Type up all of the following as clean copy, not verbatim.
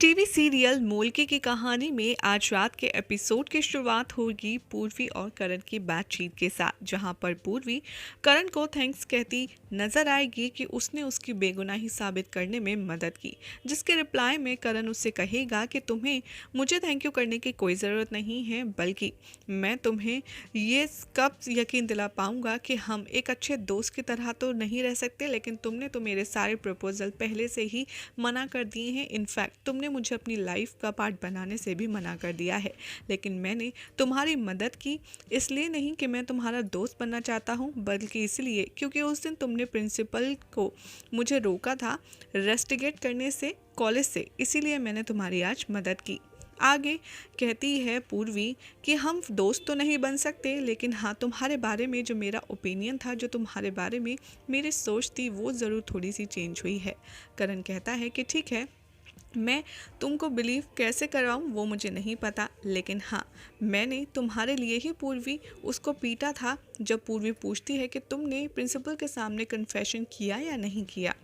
TV serial मूलकी की कहानी में आज रात के एपिसोड की शुरुआत होगी पूर्वी और करण की बातचीत के साथ, जहां पर पूर्वी करण को थैंक्स कहती नजर आएगी कि उसने उसकी बेगुनाही साबित करने में मदद की, जिसके रिप्लाई में करण उससे कहेगा कि तुम्हें मुझे थैंक यू करने की कोई ज़रूरत नहीं है, बल्कि मैं तुम्हें ये कब यकीन दिला पाऊंगा कि हम एक अच्छे दोस्त की तरह तो नहीं रह सकते, लेकिन तुमने तो मेरे सारे प्रपोजल पहले से ही मना कर दिए हैं। इनफैक्ट तुमने मुझे अपनी लाइफ का पार्ट बनाने से भी मना कर दिया है, लेकिन मैंने तुम्हारी मदद की, इसलिए नहीं कि मैं तुम्हारा दोस्त बनना चाहता हूँ, बल्कि इसलिए क्योंकि उस दिन तुमने प्रिंसिपल को मुझे रोका था रेस्टिगेट करने से कॉलेज से, इसीलिए मैंने तुम्हारी आज मदद की। आगे कहती है पूर्वी कि हम दोस्त तो नहीं बन सकते, लेकिन हाँ, तुम्हारे बारे में जो मेरा ओपिनियन था, जो तुम्हारे बारे में मेरी सोच थी, वो ज़रूर थोड़ी सी चेंज हुई है। करण कहता है कि ठीक है, मैं तुमको बिलीव कैसे करवाऊँ वो मुझे नहीं पता, लेकिन हाँ, मैंने तुम्हारे लिए ही पूर्वी उसको पीटा था। जब पूर्वी पूछती है कि तुमने प्रिंसिपल के सामने कन्फेशन किया या नहीं किया,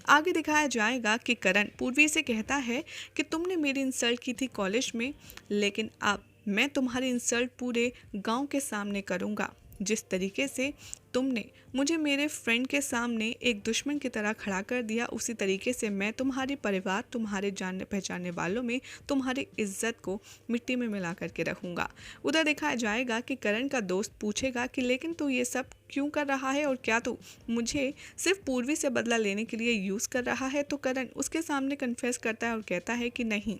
आगे दिखाया जाएगा कि करण पूर्वी से कहता है कि तुमने मेरी इंसल्ट की थी कॉलेज में, लेकिन अब मैं तुम्हारी इंसल्ट पूरे गांव के सामने करूँगा। जिस तरीके से तुमने मुझे मेरे फ्रेंड के सामने एक दुश्मन की तरह खड़ा कर दिया, उसी तरीके से मैं तुम्हारे परिवार, तुम्हारे जानने पहचानने वालों में तुम्हारी इज्जत को मिट्टी में मिला करके रखूँगा। उधर दिखाया जाएगा कि करण का दोस्त पूछेगा कि लेकिन तू ये सब क्यों कर रहा है, और क्या तू मुझे सिर्फ पूर्वी से बदला लेने के लिए यूज़ कर रहा है। तो करण उसके सामने कन्फेस करता है और कहता है कि नहीं,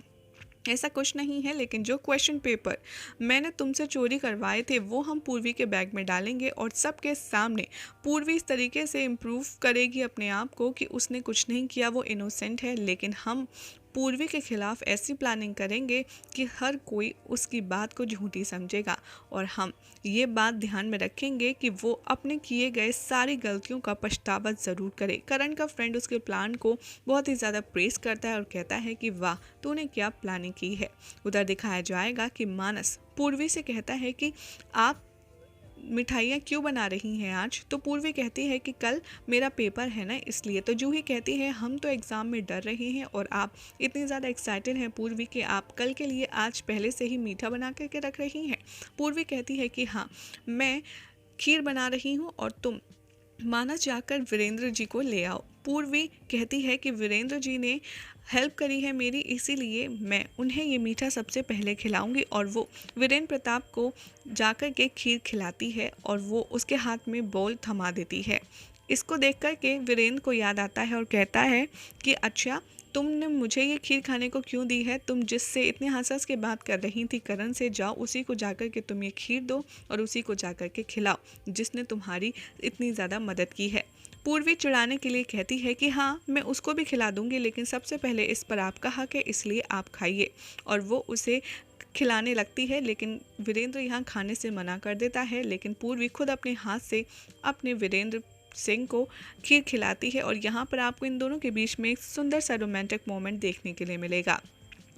ऐसा कुछ नहीं है, लेकिन जो क्वेश्चन पेपर मैंने तुमसे चोरी करवाए थे वो हम पूर्वी के बैग में डालेंगे और सबके सामने पूर्वी इस तरीके से इम्प्रूव करेगी अपने आप को कि उसने कुछ नहीं किया, वो इनोसेंट है। लेकिन हम पूर्वी के खिलाफ ऐसी प्लानिंग करेंगे कि हर कोई उसकी बात को झूठी समझेगा, और हम ये बात ध्यान में रखेंगे कि वो अपने किए गए सारी गलतियों का पछतावा ज़रूर करे। करण का फ्रेंड उसके प्लान को बहुत ही ज़्यादा प्रेस करता है और कहता है कि वाह, तूने क्या प्लानिंग की है। उधर दिखाया जाएगा कि मानस पूर्वी से कहता है कि आप मिठाइयाँ क्यों बना रही हैं आज। तो पूर्वी कहती है कि कल मेरा पेपर है ना, इसलिए। तो जूही कहती है हम तो एग्ज़ाम में डर रहे हैं और आप इतनी ज़्यादा एक्साइटेड हैं पूर्वी कि आप कल के लिए आज पहले से ही मीठा बना करके रख रही हैं। पूर्वी कहती है कि हाँ, मैं खीर बना रही हूँ और तुम मानस जाकर वीरेंद्र जी को ले आओ। पूर्वी कहती है कि वीरेंद्र जी ने हेल्प करी है मेरी, इसीलिए मैं उन्हें ये मीठा सबसे पहले खिलाऊंगी। और वो वीरेंद्र प्रताप को जाकर के खीर खिलाती है और वो उसके हाथ में बोल थमा देती है। इसको देख कर के वीरेंद्र को याद आता है और कहता है कि अच्छा, तुमने मुझे ये खीर खाने को क्यों दी है? तुम जिससे इतने हंस के बात कर रही थी करण से, जाओ उसी को जाकर के तुम ये खीर दो और उसी को जाकर के खिलाओ जिसने तुम्हारी इतनी ज़्यादा मदद की है। पूर्वी चिढ़ाने के लिए कहती है कि हाँ, मैं उसको भी खिला दूंगी, लेकिन सबसे पहले इस पर आपका हक है, इसलिए आप खाइए। और वो उसे खिलाने लगती है, लेकिन वीरेंद्र यहाँ खाने से मना कर देता है। लेकिन पूर्वी खुद अपने हाथ से अपने वीरेंद्र सिंह को खीर खिलाती है और यहाँ पर आपको इन दोनों के बीच में एक सुंदर सा रोमांटिक मोमेंट देखने के लिए मिलेगा।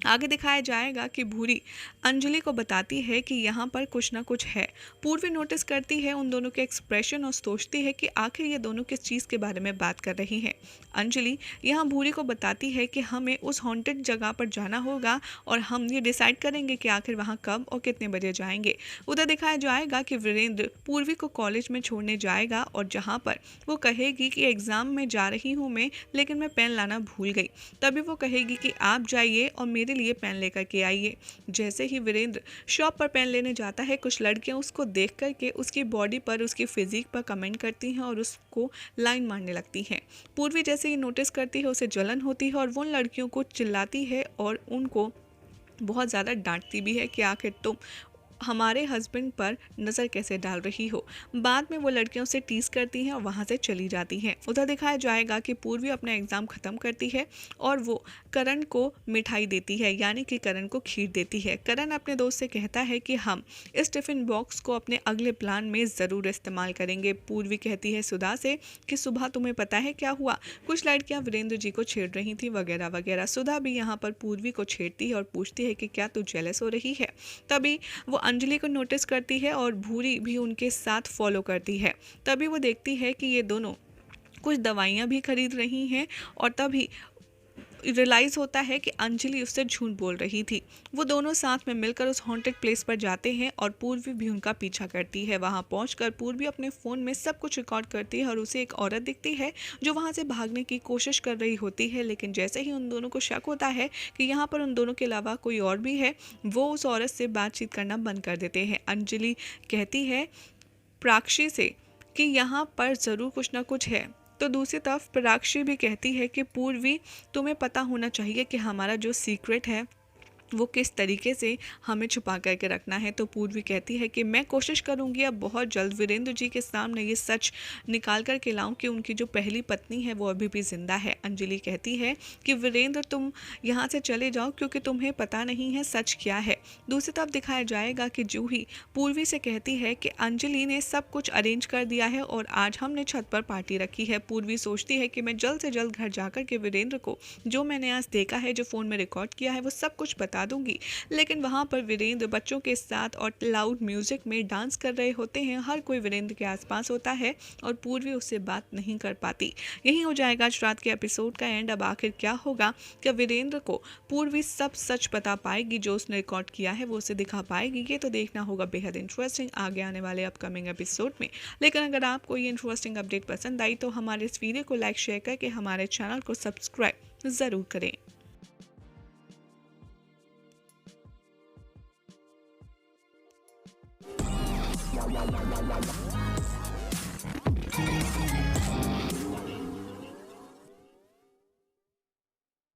आगे दिखाया जाएगा कि भूरी अंजलि को बताती है कि यहाँ पर कुछ ना कुछ है। पूर्वी नोटिस करती है उन दोनों के एक्सप्रेशन और सोचती है कि आखिर ये दोनों किस चीज़ के बारे में बात कर रही हैं। अंजलि यहाँ भूरी को बताती है कि हमें उस हॉन्टेड जगह पर जाना होगा और हम ये डिसाइड करेंगे कि आखिर वहाँ कब और कितने बजे जाएंगे। उधर दिखाया जाएगा कि वीरेंद्र पूर्वी को कॉलेज में छोड़ने जाएगा और जहाँ पर वो कहेगी कि एग्ज़ाम में जा रही हूँ मैं, लेकिन मैं पेन लाना भूल गई। तभी वो कहेगी कि आप जाइए और मेरे लिए पेन लेकर के आइए। जैसे ही वीरेंद्र शॉप पर पेन लेने जाता है, कुछ लड़कियां उसको देख करके उसकी बॉडी पर, उसकी फिजिक पर कमेंट करती हैं और उसको लाइन मारने लगती हैं। पूर्वी जैसे ही नोटिस करती है, उसे जलन होती है और वो उन लड़कियों को चिल्लाती है और उनको बहुत ज़्यादा डांटती भी है कि आखिर तुम हमारे हस्बैंड पर नज़र कैसे डाल रही हो। बाद में वो लड़कियों से टीज़ करती हैं और वहाँ से चली जाती हैं। उधर दिखाया जाएगा कि पूर्वी अपना एग्ज़ाम ख़त्म करती है और वो करण को मिठाई देती है, यानी कि करण को खीर देती है। करण अपने दोस्त से कहता है कि हम इस टिफ़िन बॉक्स को अपने अगले प्लान में ज़रूर इस्तेमाल करेंगे। पूर्वी कहती है सुधा से कि सुबह तुम्हें पता है क्या हुआ, कुछ लड़कियाँ वीरेंद्र जी को छेड़ रही थी वगैरह वगैरह। सुधा भी यहाँ पर पूर्वी को छेड़ती है और पूछती है कि क्या तू जेलस हो रही है। तभी वो अंजलि को नोटिस करती है और भूरी भी उनके साथ फॉलो करती है। तभी वो देखती है कि ये दोनों कुछ दवाइयाँ भी खरीद रही हैं और तभी रियलाइज़ होता है कि अंजलि उससे झूठ बोल रही थी। वो दोनों साथ में मिलकर उस हॉन्टेड प्लेस पर जाते हैं और पूर्वी भी उनका पीछा करती है। वहाँ पहुंचकर पूर्वी अपने फ़ोन में सब कुछ रिकॉर्ड करती है और उसे एक औरत दिखती है जो वहाँ से भागने की कोशिश कर रही होती है, लेकिन जैसे ही उन दोनों को शक होता है कि यहाँ पर उन दोनों के अलावा कोई और भी है, वो उस औरत से बातचीत करना बंद कर देते हैं। अंजलि कहती है प्राक्षी से कि यहाँ पर ज़रूर कुछ ना कुछ है, तो दूसरी तरफ प्राक्षी भी कहती है कि पूर्वी, तुम्हें पता होना चाहिए कि हमारा जो सीक्रेट है वो किस तरीके से हमें छुपा करके रखना है। तो पूर्वी कहती है कि मैं कोशिश करूंगी अब बहुत जल्द वीरेंद्र जी के सामने ये सच निकाल कर के लाऊं कि उनकी जो पहली पत्नी है वो अभी भी जिंदा है। अंजलि कहती है कि वीरेंद्र, तुम यहाँ से चले जाओ क्योंकि तुम्हें पता नहीं है सच क्या है। दूसरी तरफ दिखाया जाएगा कि जूही पूर्वी से कहती है कि अंजलि ने सब कुछ अरेंज कर दिया है और आज हमने छत पर पार्टी रखी है। पूर्वी सोचती है कि मैं जल्द से जल्द घर जाकर के वीरेंद्र को जो मैंने आज देखा है, जो फ़ोन में रिकॉर्ड किया है, वो सब कुछ बता दूंगी। लेकिन वहां पर वीरेंद्र बच्चों के साथ और लाउड म्यूजिक में डांस कर रहे होते हैं। हर कोई वीरेंद्र के आसपास होता है और पूर्वी उससे बात नहीं कर पाती। यही हो जाएगा आज रात के एपिसोड का एंड। अब आखिर क्या होगा? क्या वीरेंद्र को पूर्वी सब सच बता पाएगी, जो उसने रिकॉर्ड किया है वो उसे दिखा पाएगी? ये तो देखना होगा बेहद इंटरेस्टिंग आगे आने वाले अपकमिंग एपिसोड में। लेकिन अगर आपको ये इंटरेस्टिंग अपडेट पसंद आई तो हमारे इस वीडियो को लाइक शेयर करके हमारे चैनल को सब्सक्राइब ज़रूर करें।